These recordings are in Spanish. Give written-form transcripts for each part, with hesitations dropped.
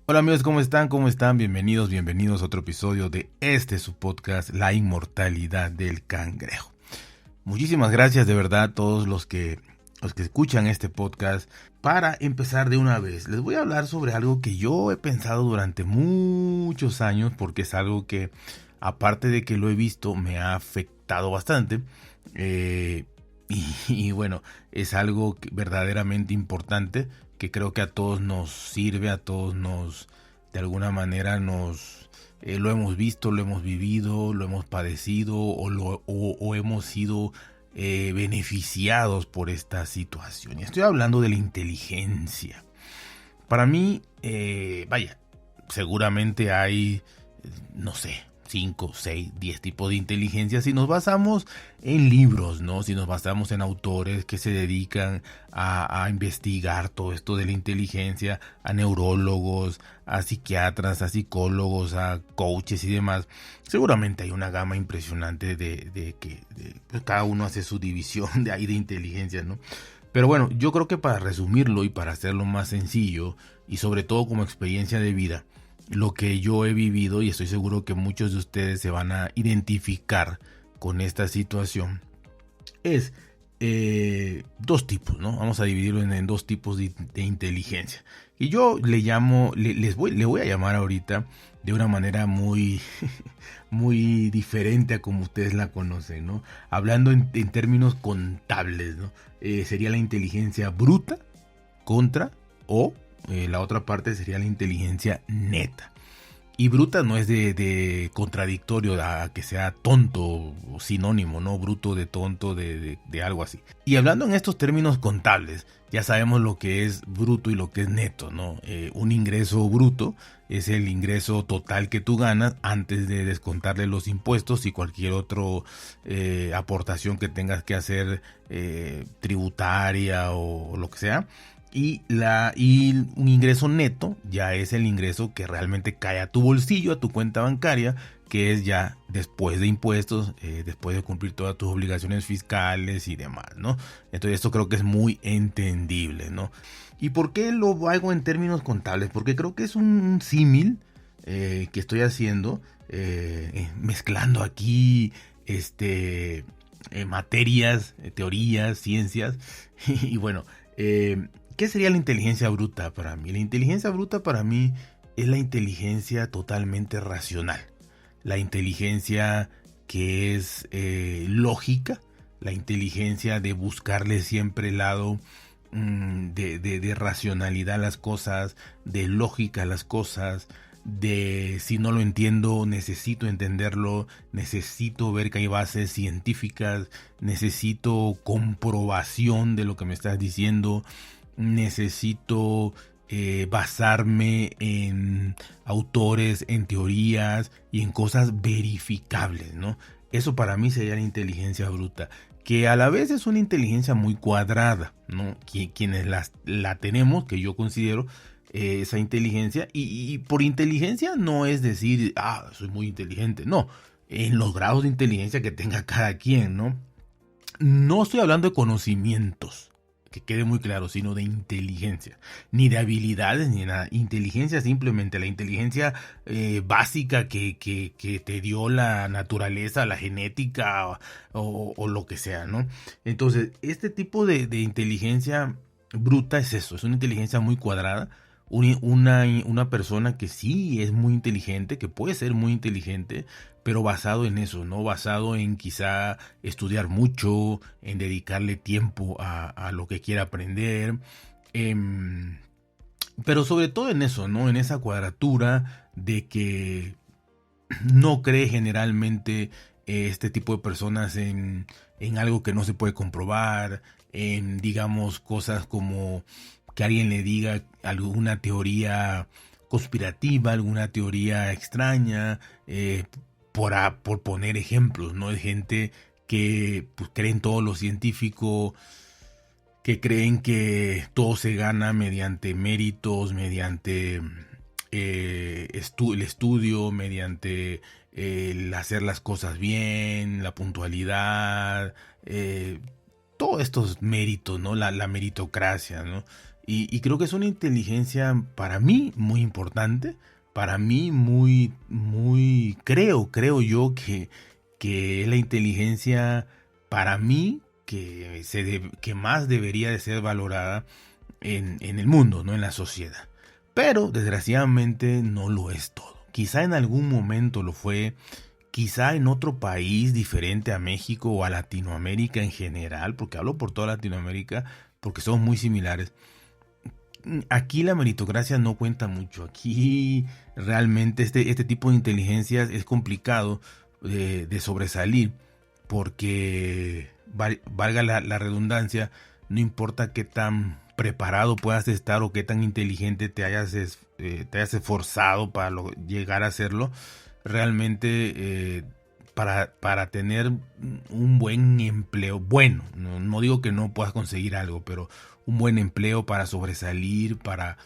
Hola amigos, ¿cómo están? ¿Cómo están? Bienvenidos a otro episodio de su podcast, La Inmortalidad del Cangrejo. Muchísimas gracias de verdad a todos los que escuchan este podcast. Para empezar de una vez, les voy a hablar sobre algo que yo he pensado durante muchos años, porque es algo que, aparte de que lo he visto, me ha afectado bastante. Eh, y bueno, es algo verdaderamente importante que creo que a todos nos sirve, a todos de alguna manera lo hemos visto, lo hemos vivido, lo hemos padecido o hemos sido beneficiados por esta situación. Y estoy hablando de la inteligencia. Para mí, seguramente hay, no sé, 5, 6, 10 tipos de inteligencia si nos basamos en libros, ¿no? Si nos basamos en autores que se dedican a investigar todo esto de la inteligencia, a neurólogos, a psiquiatras, a psicólogos, a coaches y demás. Seguramente hay una gama impresionante pues cada uno hace su división de ahí de inteligencia, ¿no? Pero bueno, yo creo que para resumirlo y para hacerlo más sencillo y sobre todo como experiencia de vida, lo que yo he vivido, y estoy seguro que muchos de ustedes se van a identificar con esta situación, es dos tipos, ¿no? Vamos a dividirlo en dos tipos de inteligencia. Y yo le voy a llamar ahorita de una manera muy, muy diferente a como ustedes la conocen, ¿no? Hablando en términos contables, ¿no? Sería la inteligencia bruta contra o la otra parte sería la inteligencia neta. Y bruta no es de contradictorio a que sea tonto o sinónimo, ¿no? Bruto de tonto, de algo así. Y hablando en estos términos contables, ya sabemos lo que es bruto y lo que es neto, ¿no? Un ingreso bruto es el ingreso total que tú ganas antes de descontarle los impuestos y cualquier otra aportación que tengas que hacer tributaria o lo que sea. Y un ingreso neto ya es el ingreso que realmente cae a tu bolsillo, a tu cuenta bancaria, que es ya después de impuestos, después de cumplir todas tus obligaciones fiscales y demás, ¿no? Entonces esto creo que es muy entendible, ¿no? ¿Y por qué lo hago en términos contables? Porque creo que es un símil que estoy haciendo, mezclando aquí materias, teorías, ciencias, y bueno, ¿qué sería la inteligencia bruta para mí? La inteligencia bruta para mí es la inteligencia totalmente racional. La inteligencia que es lógica. La inteligencia de buscarle siempre el lado de racionalidad a las cosas, de lógica a las cosas, de si no lo entiendo necesito entenderlo, necesito ver que hay bases científicas, necesito comprobación de lo que me estás diciendo, necesito basarme en autores, en teorías y en cosas verificables, ¿no? Eso para mí sería la inteligencia bruta, que a la vez es una inteligencia muy cuadrada, ¿no? Quienes la tenemos, que yo considero esa inteligencia, y por inteligencia no es decir, soy muy inteligente, no, en los grados de inteligencia que tenga cada quien, ¿no? No estoy hablando de conocimientos, que quede muy claro, sino de inteligencia, ni de habilidades, ni nada. Inteligencia simplemente, la inteligencia básica que te dio la naturaleza, la genética o lo que sea, ¿no? Entonces, este tipo de inteligencia bruta es eso, es una inteligencia muy cuadrada, una persona que sí es muy inteligente, que puede ser muy inteligente, pero basado en eso, ¿no? Basado en quizá estudiar mucho, en dedicarle tiempo a lo que quiera aprender, em, pero sobre todo en eso, ¿no? En esa cuadratura de que no cree generalmente este tipo de personas en algo que no se puede comprobar, en, digamos, cosas como que alguien le diga alguna teoría conspirativa, alguna teoría extraña, por poner ejemplos, ¿no? De gente que pues, cree en todo lo científico, que creen que todo se gana mediante méritos, mediante el estudio, mediante el hacer las cosas bien, la puntualidad, todos estos méritos, ¿no? La meritocracia, ¿no? Y creo que es una inteligencia para mí muy importante, para mí creo yo que es la inteligencia para mí que más debería de ser valorada en el mundo, ¿no? En la sociedad. Pero desgraciadamente no lo es todo. Quizá en algún momento lo fue, quizá en otro país diferente a México o a Latinoamérica en general, porque hablo por toda Latinoamérica, porque somos muy similares. Aquí la meritocracia no cuenta mucho. Aquí realmente este tipo de inteligencias es complicado de sobresalir porque, valga la redundancia, no importa qué tan preparado puedas estar o qué tan inteligente te hayas esforzado para llegar a hacerlo, realmente para tener un buen empleo, bueno, no digo que no puedas conseguir algo, pero un buen empleo para sobresalir, para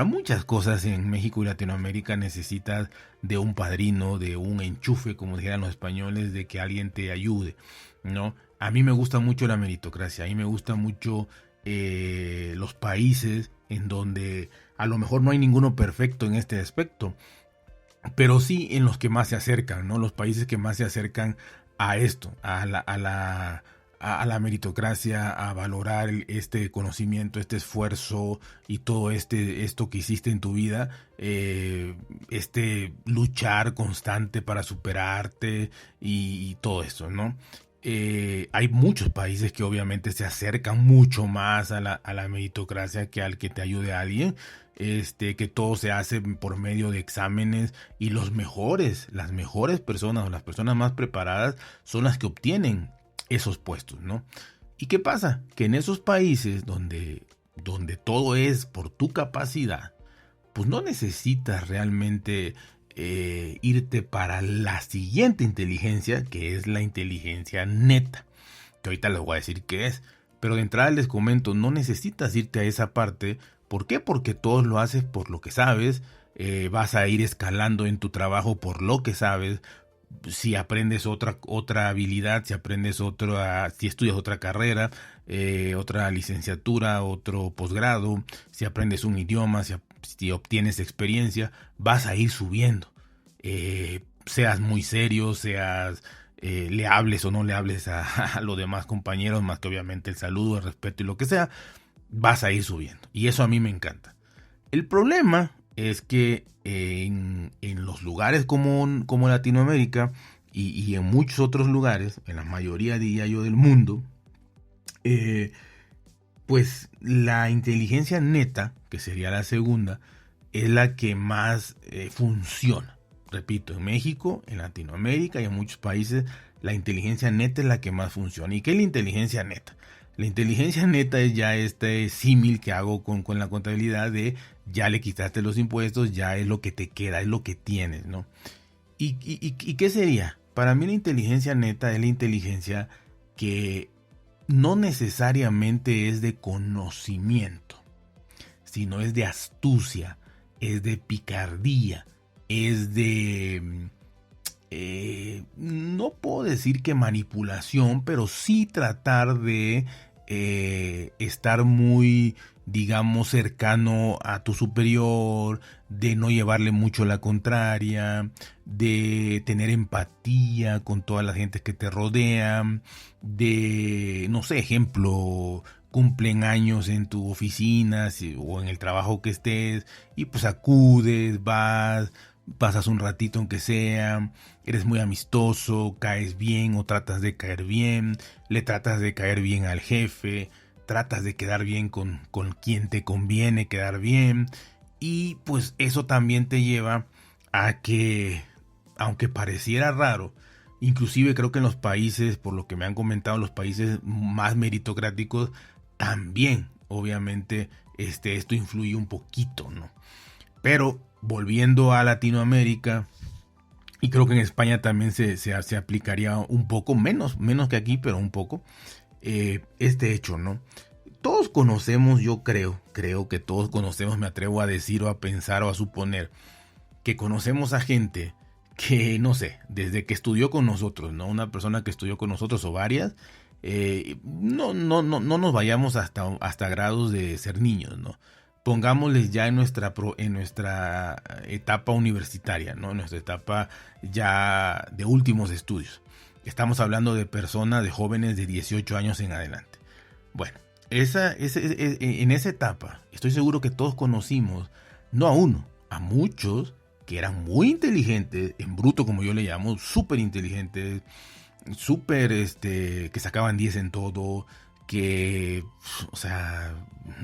muchas cosas en México y Latinoamérica necesitas de un padrino, de un enchufe, como dijeran los españoles, de que alguien te ayude, ¿no? A mí me gusta mucho la meritocracia, a mí me gusta mucho los países en donde a lo mejor no hay ninguno perfecto en este aspecto, pero sí en los que más se acercan, ¿no? Los países que más se acercan a esto, a la meritocracia, a valorar este conocimiento, este esfuerzo y todo esto que hiciste en tu vida, este luchar constante para superarte y todo eso, ¿no? Hay muchos países que obviamente se acercan mucho más a la meritocracia que al que te ayude a alguien, que todo se hace por medio de exámenes y las mejores personas o las personas más preparadas son las que obtienen esos puestos, ¿no? ¿Y qué pasa? Que en esos países donde todo es por tu capacidad, pues no necesitas realmente irte para la siguiente inteligencia, que es la inteligencia neta, que ahorita les voy a decir qué es. Pero de entrada les comento, no necesitas irte a esa parte. ¿Por qué? Porque todos lo haces por lo que sabes, vas a ir escalando en tu trabajo por lo que sabes. Si aprendes otra habilidad, si estudias otra carrera, otra licenciatura, otro posgrado, si aprendes un idioma, si obtienes experiencia, vas a ir subiendo. Seas muy serio, le hables o no le hables a los demás compañeros, más que obviamente el saludo, el respeto y lo que sea, vas a ir subiendo. Y eso a mí me encanta. El problema es que en los lugares como Latinoamérica y en muchos otros lugares, en la mayoría diría yo del mundo, pues la inteligencia neta, que sería la segunda, es la que más funciona. Repito, en México, en Latinoamérica y en muchos países, la inteligencia neta es la que más funciona. ¿Y qué es la inteligencia neta? La inteligencia neta es ya este símil que hago con la contabilidad de ya le quitaste los impuestos, ya es lo que te queda, es lo que tienes, ¿no? ¿Y qué sería? Para mí la inteligencia neta es la inteligencia que no necesariamente es de conocimiento, sino es de astucia, es de picardía, es de... no puedo decir que manipulación, pero sí tratar de estar muy, digamos, cercano a tu superior, de no llevarle mucho la contraria, de tener empatía con toda la gente que te rodea, de, no sé, ejemplo, cumplen años en tu oficina o en el trabajo que estés y pues acudes, pasas un ratito aunque sea, eres muy amistoso, caes bien o tratas de caer bien, le tratas de caer bien al jefe, tratas de quedar bien con quien te conviene quedar bien y pues eso también te lleva a que, aunque pareciera raro, inclusive creo que en los países, por lo que me han comentado, los países más meritocráticos, también obviamente esto influye un poquito, ¿no? Pero volviendo a Latinoamérica, y creo que en España también se aplicaría un poco, menos que aquí, pero un poco, este hecho, ¿no? Todos conocemos, yo creo que todos conocemos, me atrevo a decir o a pensar o a suponer, que conocemos a gente que, no sé, desde que estudió con nosotros, ¿no? Una persona que estudió con nosotros o varias, No nos vayamos hasta grados de ser niños, ¿no? Pongámosles ya en nuestra etapa universitaria, ¿no? En nuestra etapa ya de últimos estudios. Estamos hablando de personas, de jóvenes de 18 años en adelante. Bueno, en esa etapa, estoy seguro que todos conocimos, no a uno, a muchos que eran muy inteligentes, en bruto como yo le llamo, súper inteligentes, súper, que sacaban 10 en todo, que, o sea,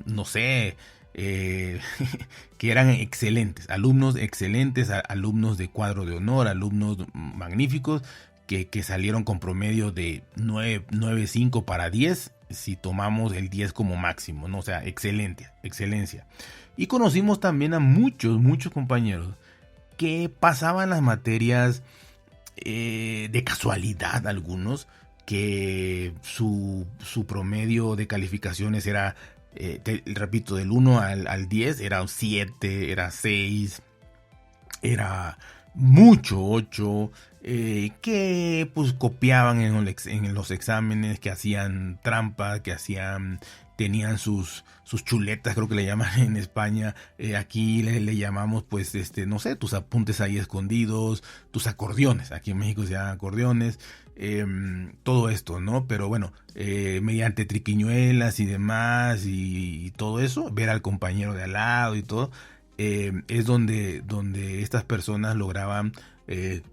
no sé, que eran excelentes, alumnos de cuadro de honor, alumnos magníficos, que salieron con promedio de 9.5 para 10, si tomamos el 10 como máximo, ¿no? O sea, excelencia. Y conocimos también a muchos compañeros que pasaban las materias de casualidad, algunos, que su promedio de calificaciones era, repito, del 1 al 10, era un 7, era 6, era mucho 8, que pues copiaban en los exámenes, que hacían trampa, tenían sus chuletas, creo que le llaman en España. Aquí le llamamos, pues, no sé, tus apuntes ahí escondidos, tus acordeones. Aquí en México se llaman acordeones. Todo esto, ¿no? Pero bueno, mediante triquiñuelas y demás y todo eso, ver al compañero de al lado y todo, es donde estas personas lograban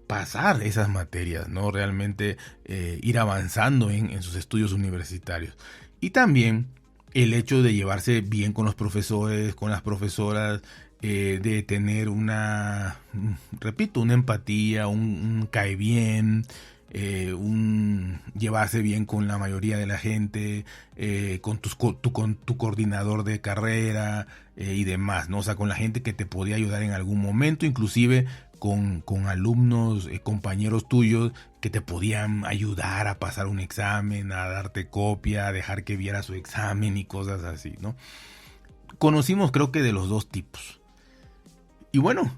pasar esas materias, ¿no? Realmente ir avanzando en sus estudios universitarios. Y también el hecho de llevarse bien con los profesores, con las profesoras, de tener repito, una empatía, un cae bien, un llevarse bien con la mayoría de la gente, con tu coordinador de carrera, y demás, ¿no? O sea, con la gente que te podía ayudar en algún momento, inclusive con alumnos, compañeros tuyos que te podían ayudar a pasar un examen, a darte copia, a dejar que viera su examen y cosas así, ¿no? Conocimos, creo que, de los dos tipos. Y bueno,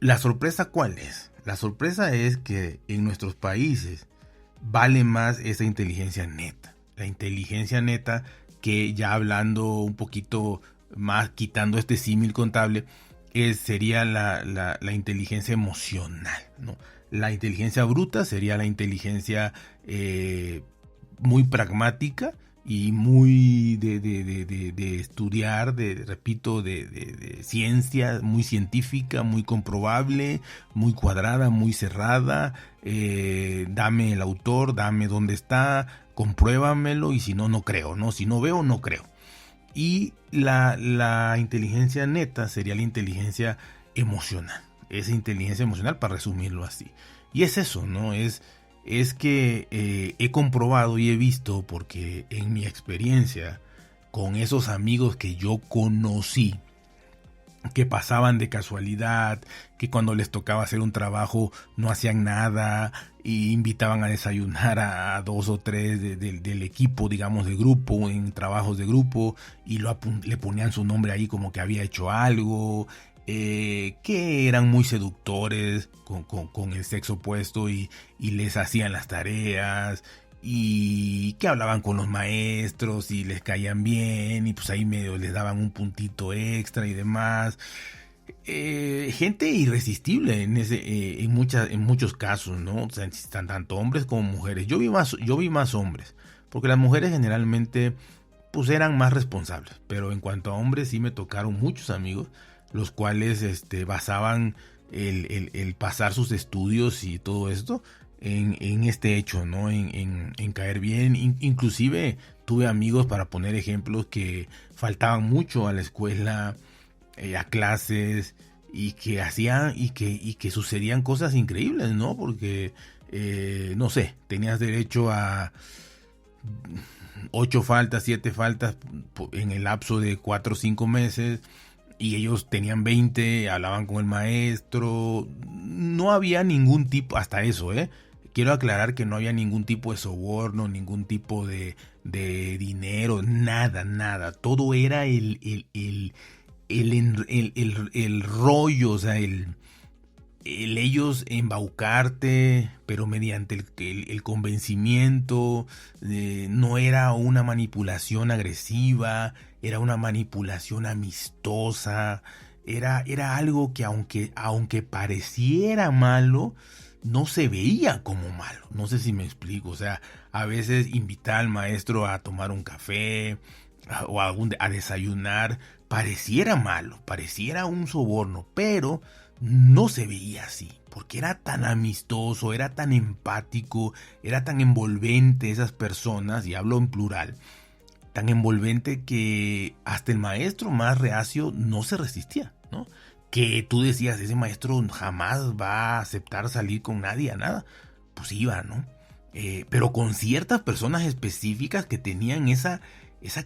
¿la sorpresa cuál es? La sorpresa es que en nuestros países vale más esa inteligencia neta. La inteligencia neta, que ya hablando un poquito más, quitando este símil contable, sería la inteligencia emocional, ¿no? La inteligencia bruta sería la inteligencia muy pragmática y muy de estudiar, repito, de ciencia, muy científica, muy comprobable, muy cuadrada, muy cerrada. Dame el autor, dame dónde está, compruébamelo, y si no, no creo, ¿no? Si no veo, no creo. Y la inteligencia neta sería la inteligencia emocional. Esa inteligencia emocional, para resumirlo así. Y es eso, ¿no? Es que he comprobado y he visto, porque en mi experiencia, con esos amigos que yo conocí, que pasaban de casualidad, que cuando les tocaba hacer un trabajo no hacían nada y invitaban a desayunar a dos o tres del equipo, digamos, de grupo, en trabajos de grupo, y le ponían su nombre ahí como que había hecho algo, que eran muy seductores con el sexo opuesto, y les hacían las tareas, y que hablaban con los maestros y les caían bien, y pues ahí medio les daban un puntito extra y demás. Gente irresistible en muchos casos, ¿no? O sea, están tanto hombres como mujeres. Yo vi más hombres, porque las mujeres generalmente pues eran más responsables, pero en cuanto a hombres sí me tocaron muchos amigos, los cuales basaban el pasar sus estudios y todo esto en este hecho, ¿no? En caer bien. Inclusive tuve amigos, para poner ejemplos, que faltaban mucho a la escuela, a clases, y que hacían y que sucedían cosas increíbles, ¿no? Porque no sé, tenías derecho a 8 faltas, 7 faltas en el lapso de 4 o 5 meses, y ellos tenían 20, hablaban con el maestro. No había ningún tipo, hasta eso, quiero aclarar que no había ningún tipo de soborno, ningún tipo de dinero, nada. Todo era el rollo, o sea, el ellos embaucarte, pero mediante el convencimiento, no era una manipulación agresiva, era una manipulación amistosa, era algo que aunque pareciera malo, no se veía como malo. No sé si me explico. O sea, a veces invitar al maestro a tomar un café o a desayunar pareciera malo, pareciera un soborno, pero no se veía así, porque era tan amistoso, era tan empático, era tan envolvente esas personas, y hablo en plural, tan envolvente que hasta el maestro más reacio no se resistía, ¿no? Que tú decías, ese maestro jamás va a aceptar salir con nadie a nada. Pues iba, ¿no? Pero con ciertas personas específicas que tenían esa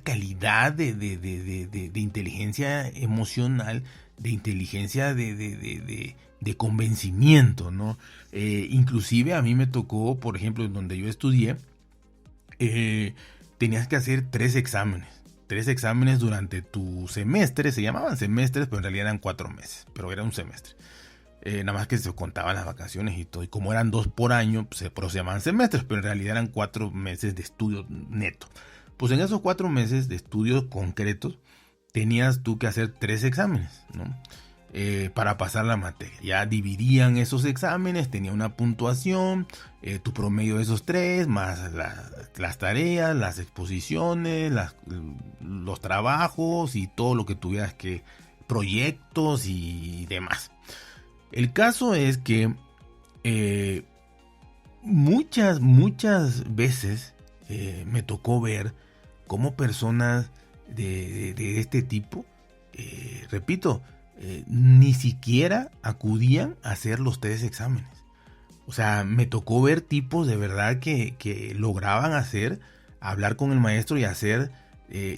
calidad de inteligencia emocional, de inteligencia de convencimiento, ¿no? Inclusive a mí me tocó, por ejemplo, en donde yo estudié, tenías que hacer 3 exámenes durante tu semestre. Se llamaban semestres, pero en realidad eran 4 meses, pero era un semestre. Nada más que se contaban las vacaciones y todo, y como eran 2 por año, pues, por eso se llamaban semestres, pero en realidad eran 4 meses de estudio neto. Pues en esos 4 meses de estudios concretos tenías tú que hacer 3 exámenes, ¿no? Para pasar la materia. Ya dividían esos exámenes, tenía una puntuación, tu promedio de esos 3, más las tareas, las exposiciones, los trabajos y todo lo que tuvieras que, proyectos y demás. El caso es que muchas veces me tocó ver cómo personas de este tipo, repito, ni siquiera acudían a hacer los 3 exámenes. O sea, me tocó ver tipos de verdad que lograban hablar con el maestro y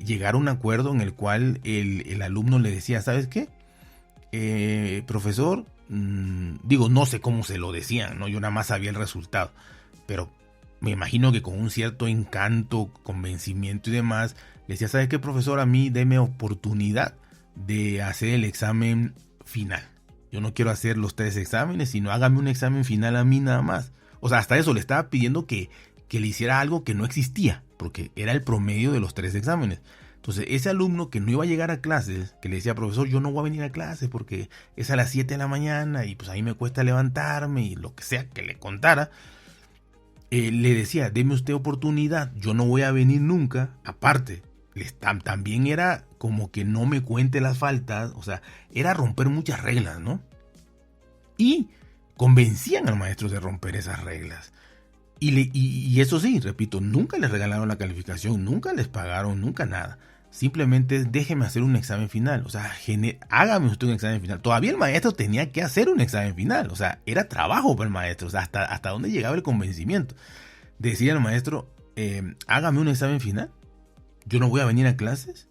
llegar a un acuerdo en el cual el alumno le decía, ¿sabes qué? Profesor, digo, no sé cómo se lo decían, ¿no? Yo nada más sabía el resultado, pero me imagino que con un cierto encanto, convencimiento y demás, le decía, ¿sabes qué, profesor? A mí deme oportunidad de hacer el examen final. Yo no quiero hacer los 3 exámenes, sino hágame un examen final a mí nada más. O sea, hasta eso le estaba pidiendo que le hiciera algo que no existía, porque era el promedio de los 3 exámenes. Entonces, ese alumno que no iba a llegar a clases, que le decía, profesor, yo no voy a venir a clases porque es a las 7 de la mañana y pues ahí me cuesta levantarme y lo que sea que le contara, le decía, deme usted oportunidad, yo no voy a venir nunca. Aparte, también era como que no me cuente las faltas, o sea, era romper muchas reglas, ¿no? Y convencían al maestro de romper esas reglas. Y eso sí, repito, nunca les regalaron la calificación, nunca les pagaron, nunca nada. Simplemente déjeme hacer un examen final, o sea, hágame usted un examen final. Todavía el maestro tenía que hacer un examen final, o sea, era trabajo para el maestro, o sea, hasta dónde llegaba el convencimiento. Decía el maestro, hágame un examen final, yo no voy a venir a clases,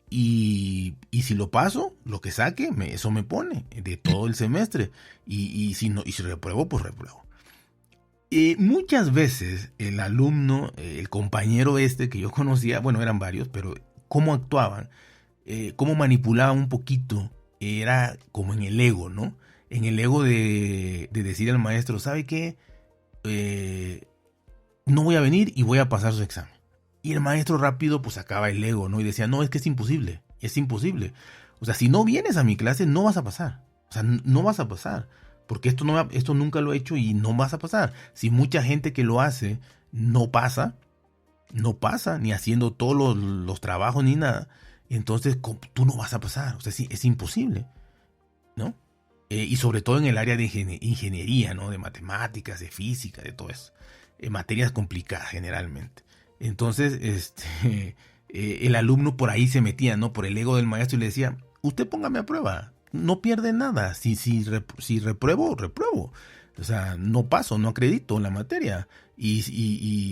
y si lo paso, lo que saque, eso me pone de todo el semestre, y si repruebo, pues repruebo. Muchas veces el alumno, el compañero que yo conocía, bueno, eran varios, pero cómo actuaban, cómo manipulaban un poquito, era como en el ego, ¿no? En el ego de decir al maestro, ¿sabe qué? No voy a venir y voy a pasar su examen. Y el maestro rápido pues sacaba el ego, ¿no? Y decía, no, es que es imposible. O sea, si no vienes a mi clase, no vas a pasar. O sea, no vas a pasar. Porque esto nunca lo he hecho y no vas a pasar. Si mucha gente que lo hace no pasa, ni haciendo todos los trabajos ni nada, entonces tú no vas a pasar. O sea, sí, es imposible, ¿no? Y sobre todo en el área de ingeniería, ¿no? De matemáticas, de física, de todo eso. Materias complicadas generalmente. Entonces, el alumno por ahí se metía, ¿no? Por el ego del maestro y le decía, usted póngame a prueba, no pierde nada, si repruebo, repruebo. O sea, no paso, no acredito la materia,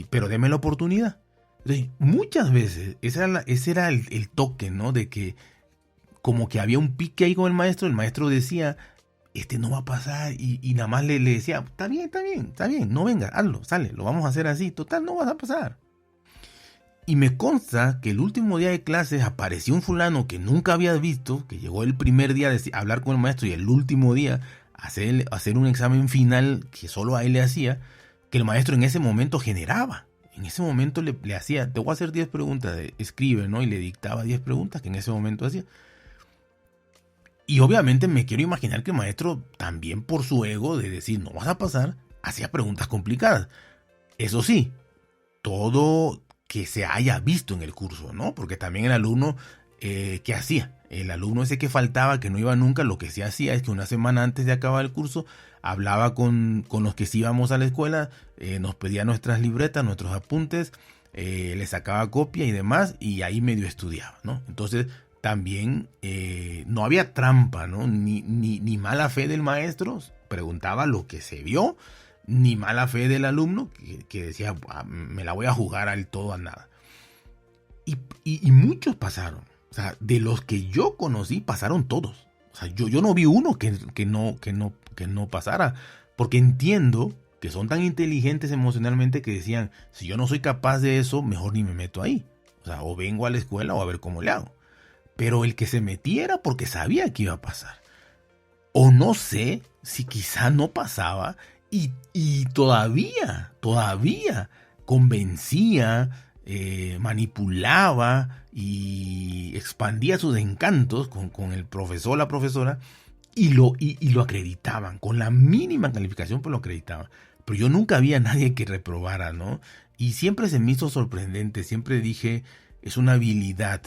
pero deme la oportunidad. Entonces, muchas veces ese era el toque, ¿no? De que como que había un pique ahí con el maestro decía, no va a pasar, y nada más le decía, está bien, no venga, hazlo, sale, lo vamos a hacer así, total, no vas a pasar. Y me consta que el último día de clases apareció un fulano que nunca había visto, que llegó el primer día de hablar con el maestro y el último día hacer un examen final que solo a él le hacía, que el maestro en ese momento generaba. En ese momento le hacía, te voy a hacer 10 preguntas, escribe, ¿no? Y le dictaba 10 preguntas que en ese momento hacía. Y obviamente me quiero imaginar que el maestro, también por su ego de decir no vas a pasar, hacía preguntas complicadas. Eso sí, todo que se haya visto en el curso, ¿no? Porque también el alumno, ¿qué hacía? El alumno ese que faltaba, que no iba nunca, lo que sí hacía es que una semana antes de acabar el curso, hablaba con los que sí íbamos a la escuela, nos pedía nuestras libretas, nuestros apuntes, le sacaba copia y demás, y ahí medio estudiaba, ¿no? Entonces, también no había trampa, ¿no? Ni mala fe del maestro, preguntaba lo que se vio, ni mala fe del alumno que decía, me la voy a jugar al todo a nada. Y muchos pasaron. O sea, de los que yo conocí, pasaron todos. O sea, yo no vi uno que no pasara. Porque entiendo que son tan inteligentes emocionalmente que decían, si yo no soy capaz de eso, mejor ni me meto ahí. O sea, o vengo a la escuela o a ver cómo le hago. Pero el que se metía era porque sabía que iba a pasar. O no sé si quizá no pasaba y todavía convencía, manipulaba y expandía sus encantos con el profesor o la profesora y lo acreditaban. Con la mínima calificación, pues lo acreditaban. Pero yo nunca vi a nadie que reprobara, ¿no? Y siempre se me hizo sorprendente. Siempre dije, es una habilidad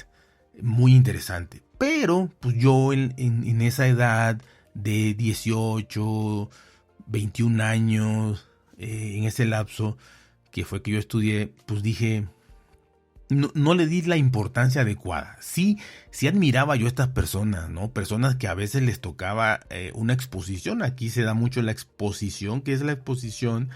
muy interesante. Pero, pues yo en esa edad de 18, 21 años, en ese lapso que fue que yo estudié, pues dije, no le di la importancia adecuada. Sí admiraba yo a estas personas, ¿no? Personas que a veces les tocaba una exposición. Aquí se da mucho la exposición. ¿Qué es la exposición?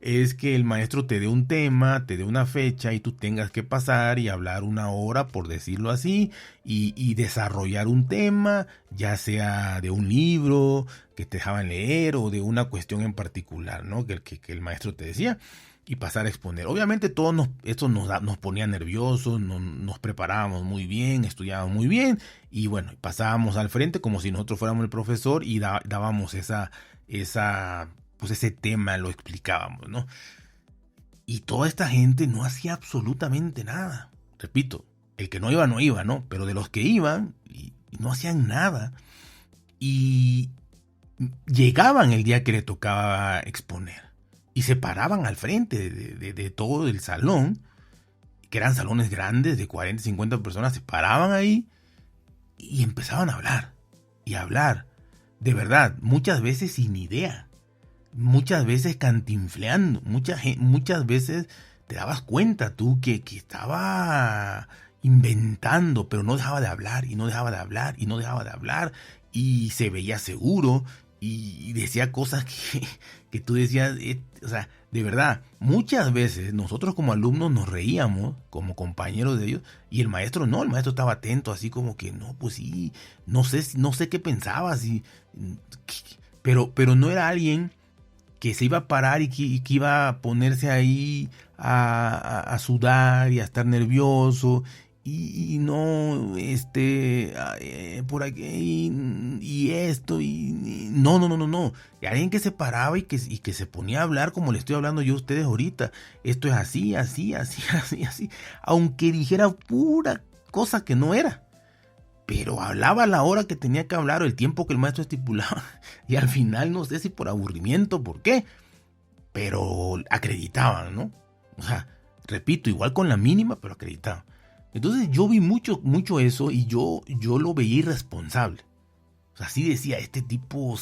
Es que el maestro te dé un tema, te dé una fecha y tú tengas que pasar y hablar una hora, por decirlo así, y desarrollar un tema, ya sea de un libro que te dejaban leer o de una cuestión en particular, ¿no? Que el maestro te decía, y pasar a exponer. Obviamente esto nos ponía nerviosos, nos preparábamos muy bien, estudiábamos muy bien, y bueno, pasábamos al frente como si nosotros fuéramos el profesor y dábamos pues ese tema, lo explicábamos, ¿no? Y toda esta gente no hacía absolutamente nada. Repito, el que no iba, no iba, ¿no? Pero de los que iban, y no hacían nada. Y llegaban el día que le tocaba exponer. Y se paraban al frente de todo el salón, que eran salones grandes de 40, 50 personas, se paraban ahí y empezaban a hablar. Y a hablar. De verdad, muchas veces sin idea. Muchas veces cantinfleando, muchas veces te dabas cuenta tú que estaba inventando, pero no dejaba de hablar y no dejaba de hablar y no dejaba de hablar y se veía seguro y decía cosas que tú decías, o sea, de verdad, muchas veces nosotros como alumnos nos reíamos como compañeros de ellos y el maestro estaba atento así como que no, pues sí, no sé qué pensaba, pero no era alguien que se iba a parar y que iba a ponerse ahí a sudar y a estar nervioso y no, por aquí y esto no. Y alguien que se paraba y que se ponía a hablar como le estoy hablando yo a ustedes ahorita. Esto es así, aunque dijera pura cosa que no era. Pero hablaba a la hora que tenía que hablar o el tiempo que el maestro estipulaba. Y al final no sé si por aburrimiento, por qué. Pero acreditaban, ¿no? O sea, repito, igual con la mínima, pero acreditaban. Entonces yo vi mucho eso y yo lo veía irresponsable. O sea, sí decía, este tipo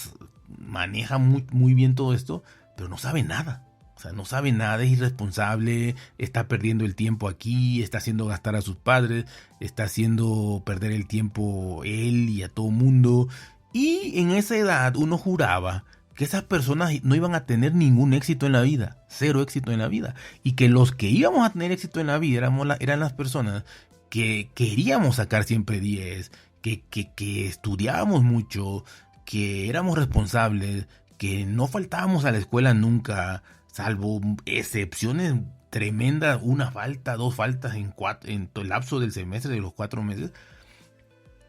maneja muy bien todo esto, pero no sabe nada. O sea, no sabe nada, es irresponsable, está perdiendo el tiempo aquí, está haciendo gastar a sus padres, está haciendo perder el tiempo él y a todo mundo. Y en esa edad uno juraba que esas personas no iban a tener ningún éxito en la vida, cero éxito en la vida. Y que los que íbamos a tener éxito en la vida eran las personas que queríamos sacar siempre 10, que estudiábamos mucho, que éramos responsables, que no faltábamos a la escuela nunca, salvo excepciones tremendas, una falta, dos faltas en todo el lapso del semestre de los 4 meses.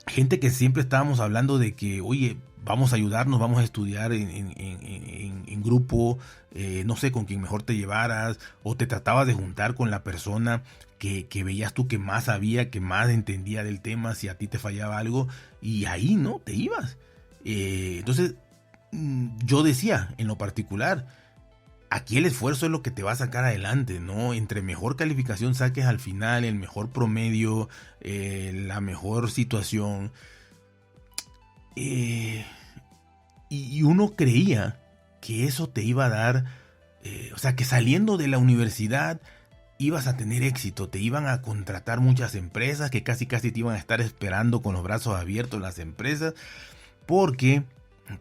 Gente que siempre estábamos hablando de que, oye, vamos a ayudarnos, vamos a estudiar en grupo, no sé, con quien mejor te llevaras, o te tratabas de juntar con la persona que veías tú que más sabía, que más entendía del tema, si a ti te fallaba algo, y ahí, ¿no? Te ibas. Entonces, yo decía, en lo particular, aquí el esfuerzo es lo que te va a sacar adelante, ¿no? Entre mejor calificación saques al final, el mejor promedio, la mejor situación. Y uno creía que eso te iba a dar, o sea, que saliendo de la universidad ibas a tener éxito, te iban a contratar muchas empresas, que casi casi te iban a estar esperando con los brazos abiertos las empresas, porque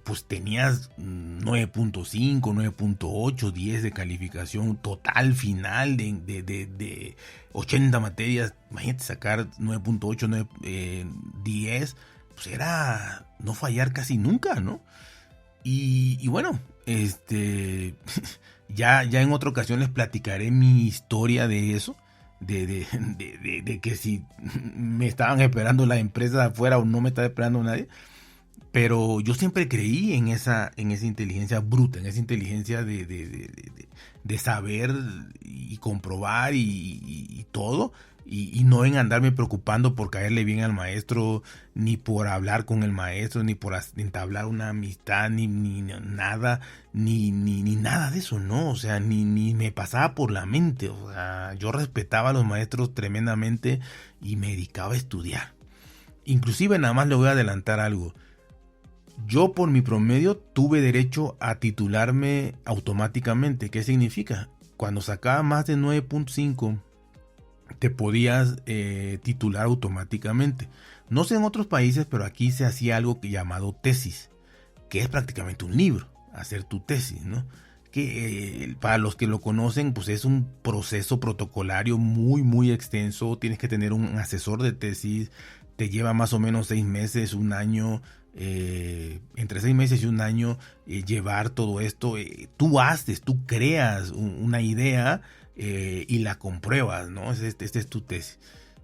pues tenías 9.5, 9.8, 10 de calificación total final de 80 materias. Imagínate sacar 9.8, 10, pues era no fallar casi nunca, ¿no? Y bueno, ya en otra ocasión les platicaré mi historia de eso, de que si me estaban esperando las empresas afuera o no me estaba esperando nadie. Pero yo siempre creí en esa inteligencia bruta, en esa inteligencia de saber y comprobar y todo, y no en andarme preocupando por caerle bien al maestro, ni por hablar con el maestro, ni por entablar una amistad, ni nada, ni nada de eso, ¿no? O sea, ni me pasaba por la mente. O sea, yo respetaba a los maestros tremendamente y me dedicaba a estudiar. Inclusive, nada más le voy a adelantar algo. Yo por mi promedio tuve derecho a titularme automáticamente. ¿Qué significa? Cuando sacaba más de 9.5 te podías titular automáticamente. No sé en otros países, pero aquí se hacía algo llamado tesis, que es prácticamente un libro, hacer tu tesis, ¿no? Que para los que lo conocen, pues es un proceso protocolario muy muy extenso. Tienes que tener un asesor de tesis, te lleva más o menos 6 meses, un año, entre 6 meses y un año llevar todo esto. Tú creas una idea y la compruebas, ¿no? Este es tu tesis.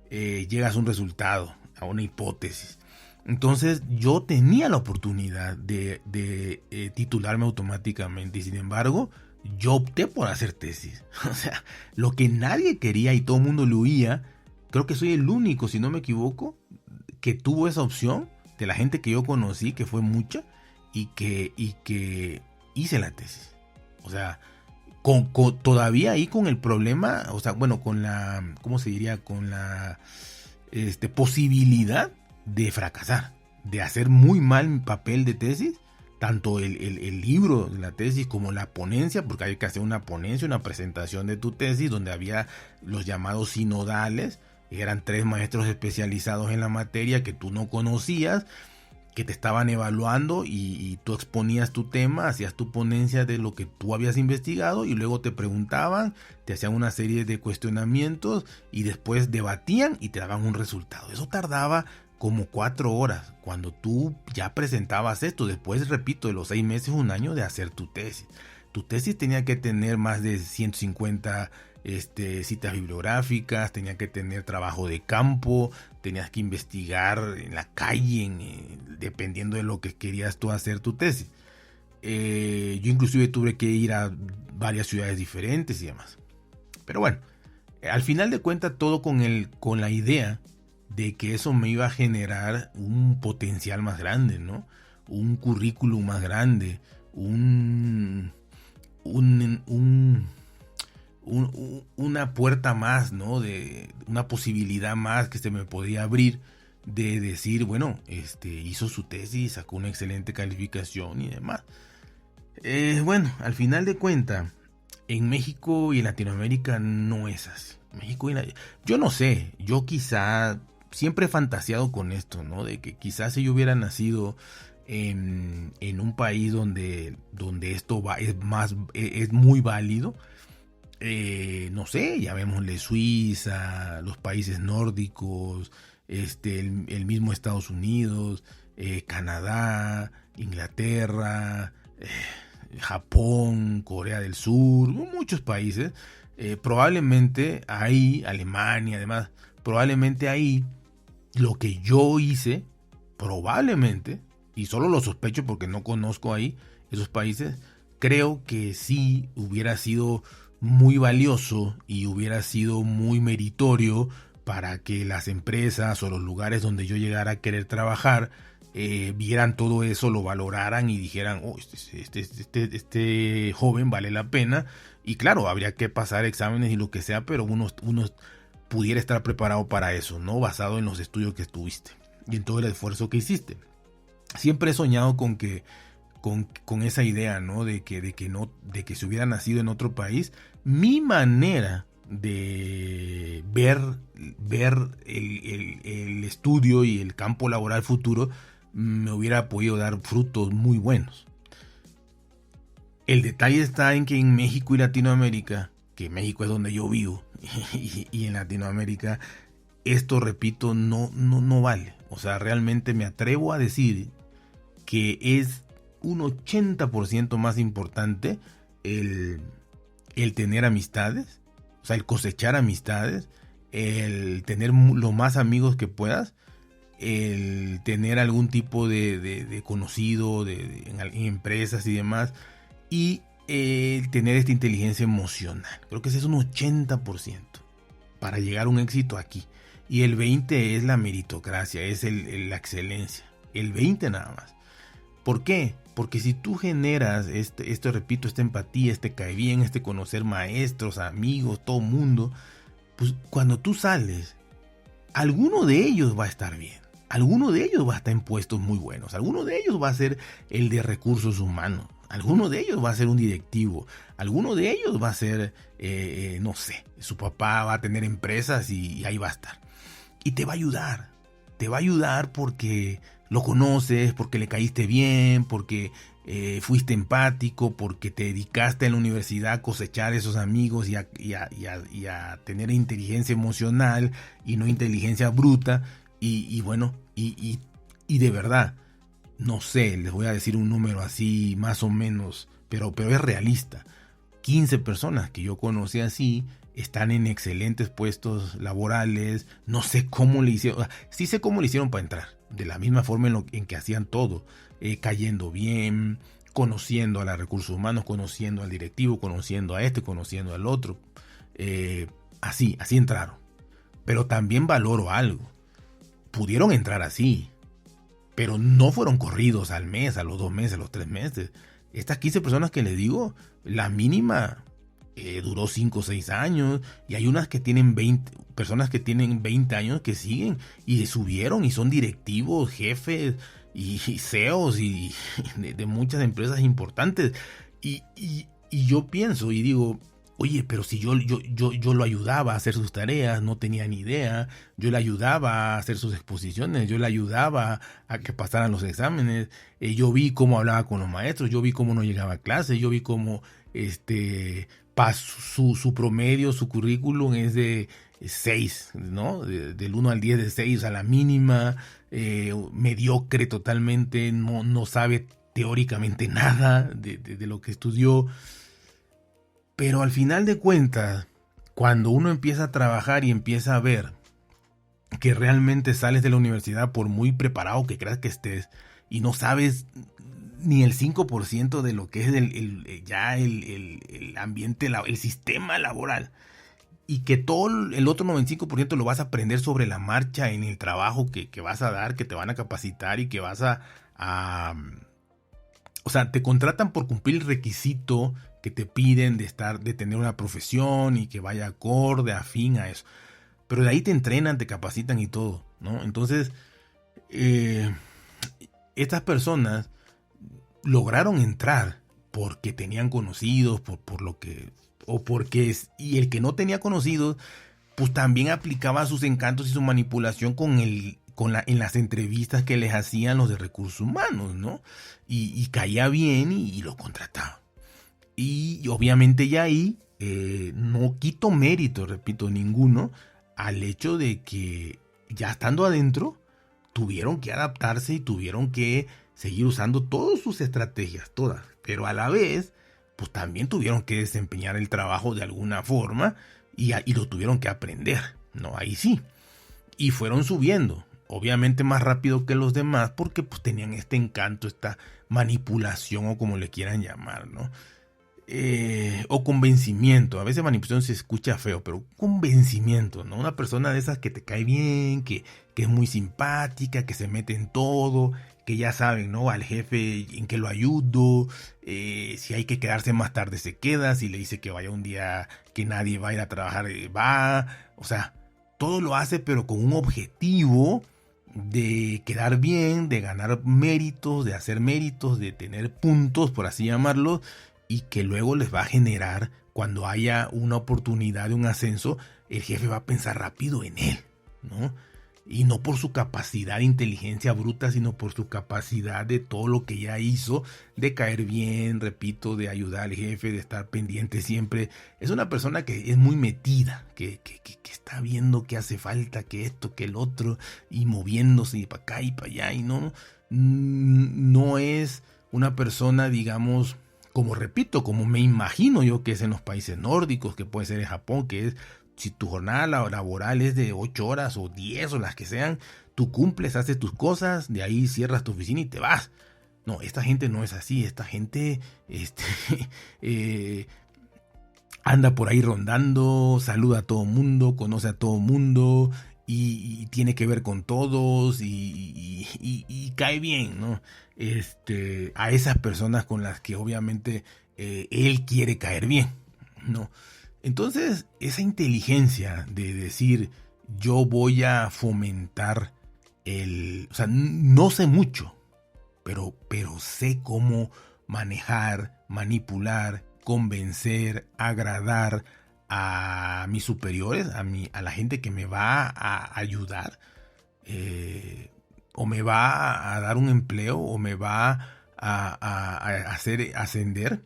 Llegas a un resultado, a una hipótesis. Entonces yo tenía la oportunidad de titularme automáticamente, y sin embargo yo opté por hacer tesis. O sea, lo que nadie quería y todo el mundo lo huía. Creo que soy el único, si no me equivoco, que tuvo esa opción de la gente que yo conocí, que fue mucha, y que hice la tesis. O sea, todavía ahí con el problema, o sea, bueno, con la, ¿cómo se diría? Con la posibilidad de fracasar, de hacer muy mal mi papel de tesis, tanto el libro de la tesis como la ponencia, porque hay que hacer una ponencia, una presentación de tu tesis, donde había los llamados sinodales. Eran 3 maestros especializados en la materia que tú no conocías, que te estaban evaluando, y tú exponías tu tema, hacías tu ponencia de lo que tú habías investigado, y luego te preguntaban, te hacían una serie de cuestionamientos y después debatían y te daban un resultado. Eso tardaba como 4 horas cuando tú ya presentabas esto. Después, repito, de los 6 meses, un año de hacer tu tesis. Tu tesis tenía que tener más de 150 citas bibliográficas, tenía que tener trabajo de campo, tenías que investigar en la calle, dependiendo de lo que querías tú hacer tu tesis. Yo inclusive tuve que ir a varias ciudades diferentes y demás. Pero bueno, al final de cuentas todo con la idea de que eso me iba a generar un potencial más grande, ¿no? Un currículum más grande, una puerta más, ¿no? De una posibilidad más que se me podía abrir, de decir, bueno, hizo su tesis, sacó una excelente calificación y demás. Bueno, al final de cuentas, en México y en Latinoamérica no es así. Yo no sé, yo quizá siempre he fantaseado con esto, ¿no? De que quizás si yo hubiera nacido en un país donde esto es muy válido. No sé, llamémosle Suiza, los países nórdicos, el mismo Estados Unidos, Canadá, Inglaterra, Japón, Corea del Sur, muchos países. Probablemente ahí, Alemania, además, probablemente ahí lo que yo hice, probablemente y solo lo sospecho porque no conozco ahí esos países, creo que sí hubiera sido muy valioso y hubiera sido muy meritorio para que las empresas o los lugares donde yo llegara a querer trabajar vieran todo eso, lo valoraran y dijeran, oh, este joven vale la pena. Y claro, habría que pasar exámenes y lo que sea, pero uno pudiera estar preparado para eso, ¿no? Basado en los estudios que tuviste y en todo el esfuerzo que hiciste. Siempre he soñado con esa idea, ¿no? De que si hubiera nacido en otro país, mi manera de ver el estudio y el campo laboral futuro me hubiera podido dar frutos muy buenos. El detalle está en que en México y Latinoamérica, que México es donde yo vivo, y en Latinoamérica, esto, repito, no vale. O sea, realmente me atrevo a decir que es un 80% más importante el tener amistades, o sea, el cosechar amistades, el tener lo más amigos que puedas, el tener algún tipo de conocido en empresas y demás, y el tener esta inteligencia emocional. Creo que ese es un 80% para llegar a un éxito aquí. Y el 20% es la meritocracia, es la excelencia. El 20% nada más. ¿Por qué? Porque si tú generas repito, esta empatía, este cae bien, este conocer maestros, amigos, todo mundo, pues cuando tú sales, alguno de ellos va a estar bien. Alguno de ellos va a estar en puestos muy buenos. Alguno de ellos va a ser el de recursos humanos. Alguno de ellos va a ser un directivo. Alguno de ellos va a ser, no sé, su papá va a tener empresas y ahí va a estar. Y te va a ayudar. Te va a ayudar porque lo conoces, porque le caíste bien, porque fuiste empático, porque te dedicaste en la universidad a cosechar esos amigos y a tener inteligencia emocional y no inteligencia bruta. Y bueno, y de verdad, no sé, les voy a decir un número así más o menos, pero es realista. 15 personas que yo conocí así están en excelentes puestos laborales. No sé cómo le hicieron, sí sé cómo le hicieron para entrar, de la misma forma en que hacían todo, cayendo bien, conociendo a los recursos humanos, conociendo al directivo, conociendo a conociendo al otro. Así entraron. Pero también valoro algo. Pudieron entrar así, pero no fueron corridos al mes, a los 2 meses, a los 3 meses. Estas 15 personas que les digo, la mínima duró 5 o 6 años, y hay unas que tienen 20, personas que tienen 20 años que siguen y subieron y son directivos, jefes y CEOs y de muchas empresas importantes. Y yo pienso y digo, oye, pero si yo lo ayudaba a hacer sus tareas, no tenía ni idea, yo le ayudaba a hacer sus exposiciones, yo le ayudaba a que pasaran los exámenes, yo vi cómo hablaba con los maestros, yo vi cómo no llegaba a clase, yo vi cómo su promedio, su currículum es de 6, ¿no? Del 1 al 10 de 6 a la mínima, mediocre totalmente, no sabe teóricamente nada de lo que estudió. Pero al final de cuentas, cuando uno empieza a trabajar y empieza a ver que realmente sales de la universidad, por muy preparado que creas que estés, y no sabes ni el 5% de lo que es el ambiente, el sistema laboral, y que todo el otro 95% lo vas a aprender sobre la marcha en el trabajo que vas a dar, que te van a capacitar y que vas o sea, te contratan por cumplir el requisito que te piden de tener una profesión y que vaya acorde, afín a eso. Pero de ahí te entrenan, te capacitan y todo, ¿no? Entonces, estas personas lograron entrar porque tenían conocidos, por lo que, o porque, y el que no tenía conocidos, pues también aplicaba sus encantos y su manipulación en las entrevistas que les hacían los de recursos humanos, ¿no? Y caía bien y lo contrataban. Y obviamente ya ahí no quito mérito, repito, ninguno, al hecho de que ya estando adentro tuvieron que adaptarse y tuvieron que seguir usando todas sus estrategias, todas, pero a la vez pues también tuvieron que desempeñar el trabajo de alguna forma y lo tuvieron que aprender, ¿no? Ahí sí. Y fueron subiendo. obviamente más rápido que los demás porque pues tenían este encanto, esta manipulación o como le quieran llamar, ¿no? O convencimiento. A veces manipulación se escucha feo, pero convencimiento, ¿no? Una persona de esas que te cae bien, que es muy simpática, que se mete en todo, que ya saben, ¿no? Al jefe en que lo ayudo, si hay que quedarse más tarde se queda, si le dice que vaya un día que nadie va a ir a trabajar, va. O sea, todo lo hace pero con un objetivo de quedar bien, de ganar méritos, de hacer méritos, de tener puntos, por así llamarlo, y que luego les va a generar, cuando haya una oportunidad de un ascenso, el jefe va a pensar rápido en él, ¿no? Y no por su capacidad de inteligencia bruta, sino por su capacidad de todo lo que ya hizo, de caer bien, repito, de ayudar al jefe, de estar pendiente siempre. Es una persona que es muy metida, que está viendo que hace falta, que esto, que el otro, y moviéndose para acá y para allá, y no es una persona, digamos, como repito, como me imagino yo que es en los países nórdicos, que puede ser en Japón, que es, si tu jornada laboral es de 8 horas o 10 o las que sean, tú cumples, haces tus cosas, de ahí cierras tu oficina y te vas. No, esta gente no es así, esta gente eh, anda por ahí rondando, saluda a todo mundo, conoce a todo mundo y tiene que ver con todos y cae bien, ¿no? A esas personas con las que obviamente él quiere caer bien, ¿no? Entonces, esa inteligencia de decir, yo voy a fomentar o sea, no sé mucho, pero sé cómo manejar, manipular, convencer, agradar a mis superiores, a la gente que me va a ayudar, o me va a dar un empleo, o me va a hacer ascender.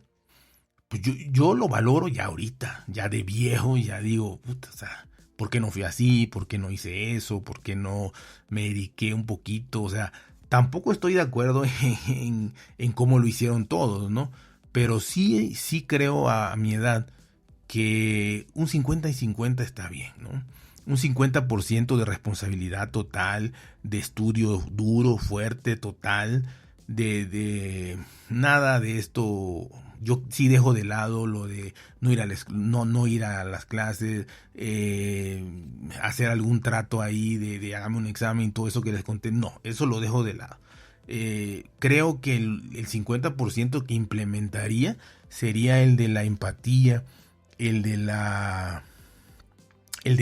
Pues yo lo valoro ya ahorita, ya de viejo, ya digo, puta, o sea, ¿por qué no fui así? ¿Por qué no hice eso? ¿Por qué no me dediqué un poquito? O sea, tampoco estoy de acuerdo en cómo lo hicieron todos, ¿no? Pero sí creo a mi edad que un 50 y 50 está bien, ¿no? Un 50% de responsabilidad total, de estudio duro, fuerte, total, de nada de esto. Yo sí dejo de lado lo de no ir no ir a las clases, hacer algún trato ahí de hágame un examen, todo eso que les conté. No, eso lo dejo de lado. Creo que el 50% que implementaría sería el de la empatía, el de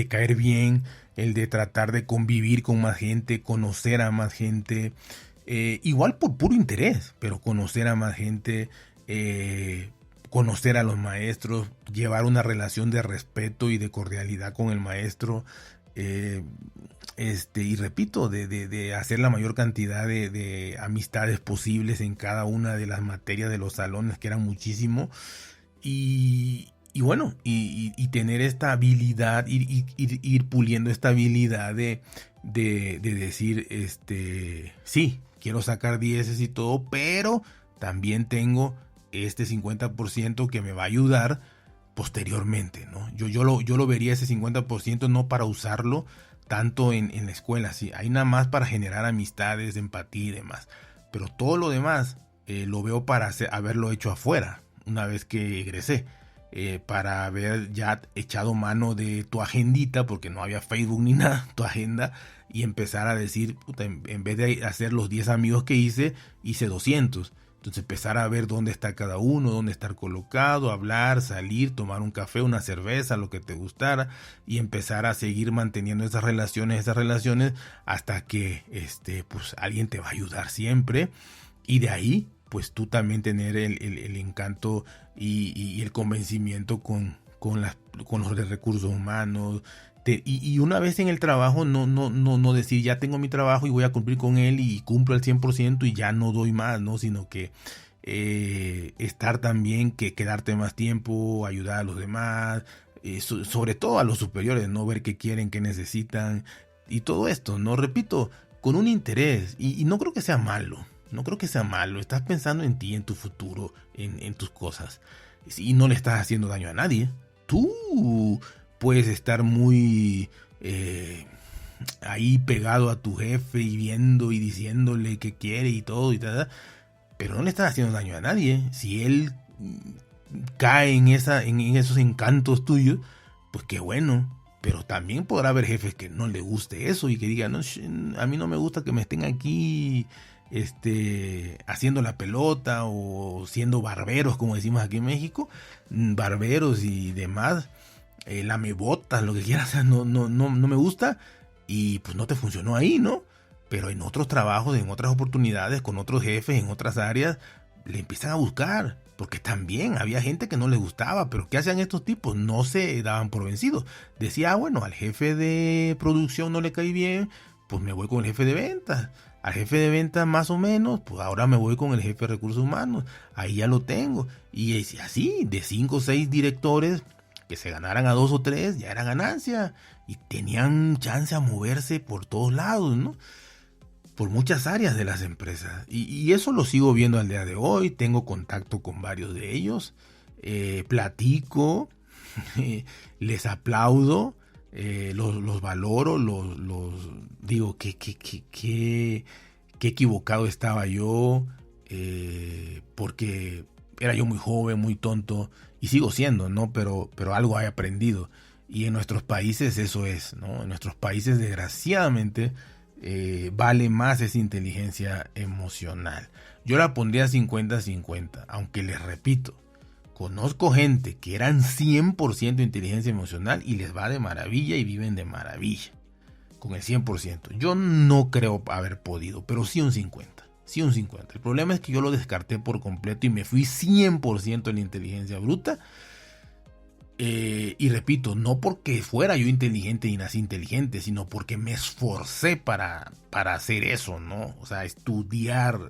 caer bien, el de tratar de convivir con más gente, conocer a más gente, igual por puro interés, pero conocer a más gente, conocer a los maestros, llevar una relación de respeto y de cordialidad con el maestro, y repito, de hacer la mayor cantidad de amistades posibles en cada una de las materias de los salones, que eran muchísimo, y bueno, y tener esta habilidad, ir puliendo esta habilidad de decir, sí, quiero sacar 10 y todo, pero también tengo este 50% que me va a ayudar posteriormente, ¿no? Yo lo vería ese 50% no para usarlo tanto en la escuela, sí, hay nada más para generar amistades, empatía y demás, pero todo lo demás lo veo para haberlo hecho afuera, una vez que egresé. Para haber ya echado mano de tu agendita, porque no había Facebook ni nada, tu agenda, y empezar a decir, puta, en vez de hacer los 10 amigos que hice 200. Entonces empezar a ver dónde está cada uno, dónde estar colocado, hablar, salir, tomar un café, una cerveza, lo que te gustara, y empezar a seguir manteniendo esas relaciones hasta que pues alguien te va a ayudar siempre, y de ahí pues tú también tener el encanto y el convencimiento con los de recursos humanos. Y una vez en el trabajo, no decir ya tengo mi trabajo y voy a cumplir con él y cumplo al 100% y ya no doy más, ¿no? Sino que estar también, que quedarte más tiempo, ayudar a los demás, sobre todo a los superiores, ¿no? Ver qué quieren, qué necesitan y todo esto, ¿no? Repito, con un interés, y no creo que sea malo. No creo que sea malo, estás pensando en ti, en tu futuro, en tus cosas. Y no le estás haciendo daño a nadie. Tú puedes estar muy ahí pegado a tu jefe y viendo y diciéndole que quiere y todo y tal, pero no le estás haciendo daño a nadie. Si él cae en esos encantos tuyos, pues qué bueno. Pero también podrá haber jefes que no le guste eso y que digan, no, a mí no me gusta que me estén aquí haciendo la pelota o siendo barberos, como decimos aquí en México, barberos y demás, lamebotas, lo que quieras, o sea, no me gusta y pues no te funcionó ahí, ¿no? Pero en otros trabajos, en otras oportunidades, con otros jefes, en otras áreas, le empiezan a buscar. Porque también había gente que no les gustaba, pero ¿qué hacían estos tipos? No se daban por vencidos. Decía, bueno, al jefe de producción no le cae bien, pues me voy con el jefe de ventas. Al jefe de ventas más o menos, pues ahora me voy con el jefe de recursos humanos. Ahí ya lo tengo. Y así, de 5 o 6 directores, que se ganaran a 2 o 3, ya era ganancia. Y tenían chance a moverse por todos lados, ¿no? Por muchas áreas de las empresas. Y eso lo sigo viendo al día de hoy. Tengo contacto con varios de ellos. Platico. Les aplaudo. Los valoro. Los digo que equivocado estaba yo. Porque era yo muy joven, muy tonto. Y sigo siendo, ¿no? Pero algo he aprendido. Y en nuestros países eso es, ¿no? En nuestros países, desgraciadamente, vale más esa inteligencia emocional. Yo la pondría 50-50, aunque les repito, conozco gente que eran 100% inteligencia emocional y les va de maravilla y viven de maravilla con el 100%. Yo no creo haber podido, pero sí un 50. Sí un 50. El problema es que yo lo descarté por completo y me fui 100% en la inteligencia bruta. Y repito, no porque fuera yo inteligente y nací inteligente, sino porque me esforcé para hacer eso, ¿no? O sea, estudiar,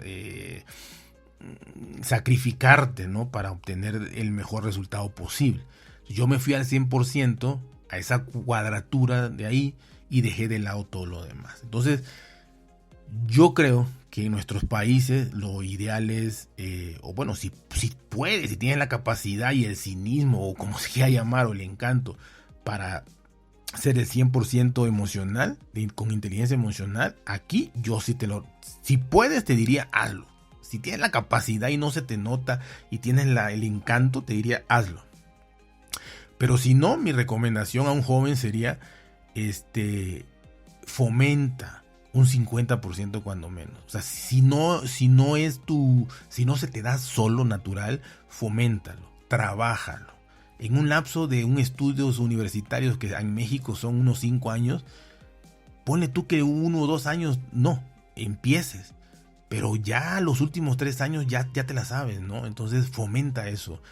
sacrificarte, ¿no? Para obtener el mejor resultado posible. Yo me fui al 100% a esa cuadratura de ahí y dejé de lado todo lo demás. Entonces, yo creo que en nuestros países lo ideal es, o bueno, si puedes, si tienes la capacidad y el cinismo, o como se quiera llamar, o el encanto, para ser el 100% emocional, con inteligencia emocional, aquí yo sí si puedes te diría hazlo. Si tienes la capacidad y no se te nota y tienes el encanto, te diría hazlo. Pero si no, mi recomendación a un joven sería, fomenta un 50% cuando menos. O sea, si no se te da solo natural, foméntalo, trabájalo. En un lapso de estudios universitarios que en México son unos 5 años, ponle tú que 1 o 2 años no, empieces. Pero ya los últimos 3 años ya te la sabes, ¿no? Entonces fomenta eso.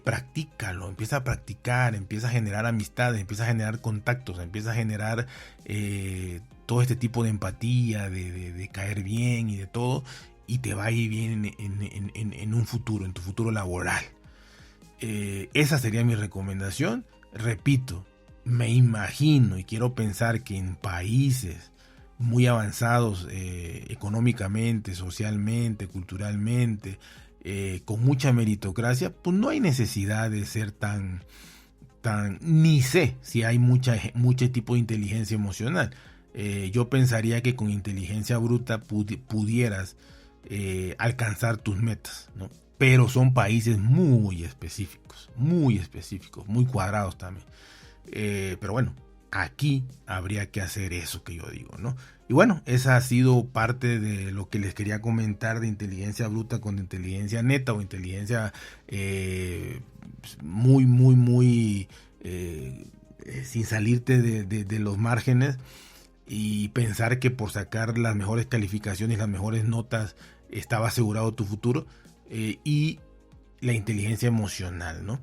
Practícalo, empieza a practicar, empieza a generar amistades, empieza a generar contactos, empieza a generar todo este tipo de empatía, de caer bien y de todo, y te va a ir bien en un futuro, en tu futuro laboral. Esa sería mi recomendación. Repito, me imagino y quiero pensar que en países muy avanzados económicamente, socialmente, culturalmente, con mucha meritocracia, pues no hay necesidad de ser ni sé si hay mucho tipo de inteligencia emocional. Yo pensaría que con inteligencia bruta pudieras alcanzar tus metas, ¿no? Pero son países muy específicos, muy cuadrados también. Pero bueno, aquí habría que hacer eso que yo digo, ¿no? Y bueno, esa ha sido parte de lo que les quería comentar de inteligencia bruta con inteligencia neta o inteligencia muy sin salirte de los márgenes y pensar que por sacar las mejores calificaciones, las mejores notas, estaba asegurado tu futuro, y la inteligencia emocional, ¿no?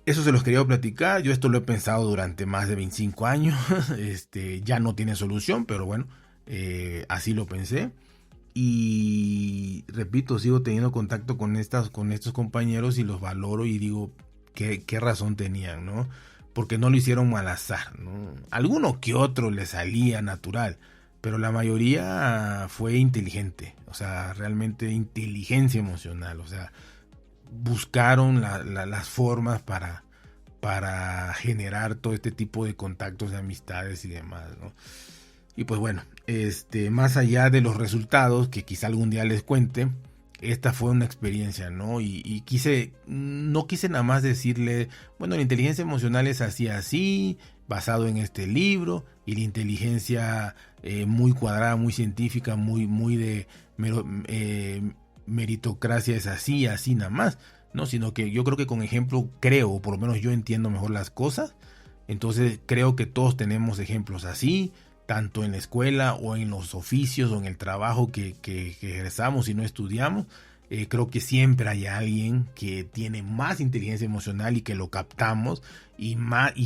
Eso se los quería platicar. Yo esto lo he pensado durante más de 25 años. Ya no tiene solución, pero bueno, así lo pensé. Y repito, sigo teniendo contacto con estos compañeros y los valoro y digo qué razón tenían, ¿no? Porque no lo hicieron al azar, ¿no? Alguno que otro le salía natural, pero la mayoría fue inteligente. O sea, realmente inteligencia emocional. O sea, buscaron las formas para generar todo este tipo de contactos, de amistades y demás, ¿no? Y pues bueno, más allá de los resultados, que quizá algún día les cuente, esta fue una experiencia, ¿no? Y no quise nada más decirle, bueno, la inteligencia emocional es así, así, basado en este libro, y la inteligencia muy cuadrada, muy científica, muy de meritocracia es así, así nada más, ¿no? Sino que yo creo que con ejemplo creo, o por lo menos yo entiendo mejor las cosas. Entonces creo que todos tenemos ejemplos así, tanto en la escuela o en los oficios o en el trabajo que ejerzamos y no estudiamos. Creo que siempre hay alguien que tiene más inteligencia emocional y que lo captamos, y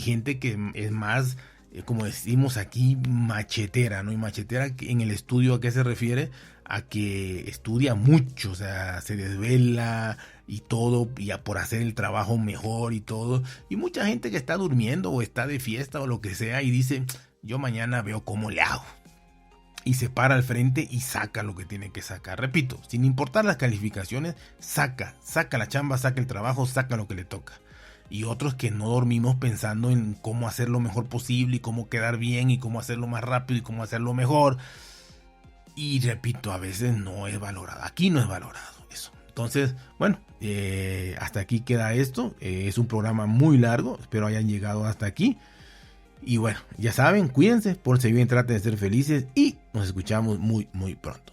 gente que es más, como decimos aquí, machetera, ¿no? Y machetera en el estudio, ¿a qué se refiere? A que estudia mucho, o sea, se desvela y todo, y por hacer el trabajo mejor y todo. Y mucha gente que está durmiendo o está de fiesta o lo que sea y dice, yo mañana veo cómo le hago. Y se para al frente y saca lo que tiene que sacar. Repito, sin importar las calificaciones, saca la chamba, saca el trabajo, saca lo que le toca. Y otros que no dormimos pensando en cómo hacer lo mejor posible y cómo quedar bien y cómo hacerlo más rápido y cómo hacerlo mejor. Y repito, a veces no es valorado. Aquí no es valorado eso. Entonces, bueno, hasta aquí queda esto. Es un programa muy largo. Espero hayan llegado hasta aquí. Y bueno, ya saben, cuídense, pórtense bien, traten de ser felices y nos escuchamos muy pronto.